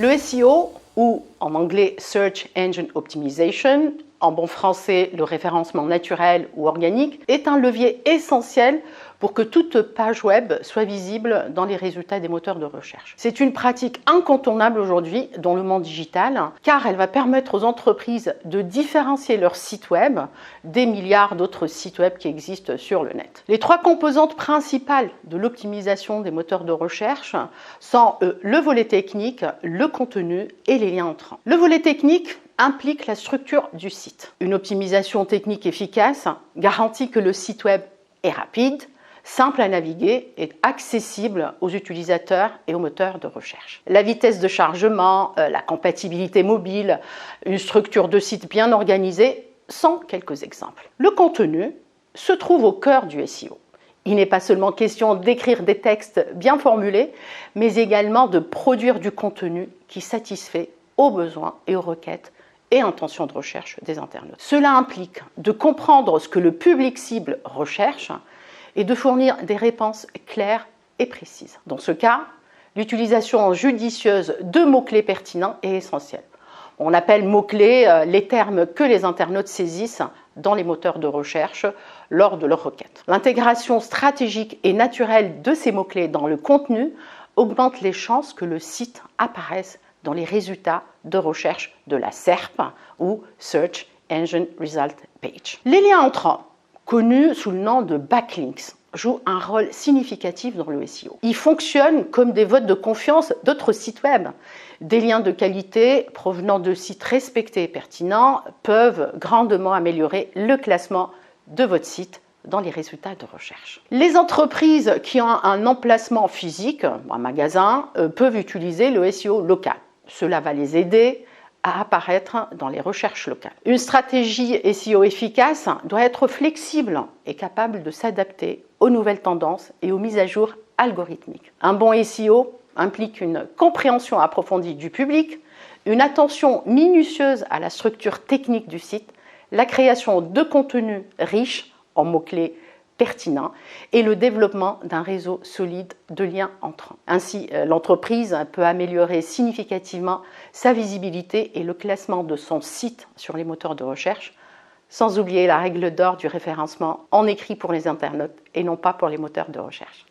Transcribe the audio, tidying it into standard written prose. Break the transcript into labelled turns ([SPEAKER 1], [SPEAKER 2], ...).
[SPEAKER 1] Le SEO, ou en anglais Search Engine Optimization, en bon français le référencement naturel ou organique, est un levier essentiel pour que toute page web soit visible dans les résultats des moteurs de recherche. C'est une pratique incontournable aujourd'hui dans le monde digital, car elle va permettre aux entreprises de différencier leur site web des milliards d'autres sites web qui existent sur le net. Les trois composantes principales de l'optimisation des moteurs de recherche sont le volet technique, le contenu et les liens entrants. Le volet technique implique la structure du site. Une optimisation technique efficace garantit que le site web est rapide, simple à naviguer et accessible aux utilisateurs et aux moteurs de recherche. La vitesse de chargement, la compatibilité mobile, une structure de site bien organisée sont quelques exemples. Le contenu se trouve au cœur du SEO. Il n'est pas seulement question d'écrire des textes bien formulés, mais également de produire du contenu qui satisfait aux besoins et aux requêtes et intentions de recherche des internautes. Cela implique de comprendre ce que le public cible recherche et de fournir des réponses claires et précises. Dans ce cas, l'utilisation judicieuse de mots-clés pertinents est essentielle. On appelle mots-clés les termes que les internautes saisissent dans les moteurs de recherche lors de leurs requêtes. L'intégration stratégique et naturelle de ces mots-clés dans le contenu augmente les chances que le site apparaisse dans les résultats de recherche de la SERP ou Search Engine Result Page. Les liens entrants, connus sous le nom de backlinks, jouent un rôle significatif dans le SEO. Ils fonctionnent comme des votes de confiance d'autres sites web. Des liens de qualité provenant de sites respectés et pertinents peuvent grandement améliorer le classement de votre site dans les résultats de recherche. Les entreprises qui ont un emplacement physique, un magasin, peuvent utiliser le SEO local. Cela va les aider à apparaître dans les recherches locales. Une stratégie SEO efficace doit être flexible et capable de s'adapter aux nouvelles tendances et aux mises à jour algorithmiques. Un bon SEO implique une compréhension approfondie du public, une attention minutieuse à la structure technique du site, la création de contenus riches en mots-clés pertinents et le développement d'un réseau solide de liens entrants. Ainsi, l'entreprise peut améliorer significativement sa visibilité et le classement de son site sur les moteurs de recherche, sans oublier la règle d'or du référencement en écrit pour les internautes et non pas pour les moteurs de recherche.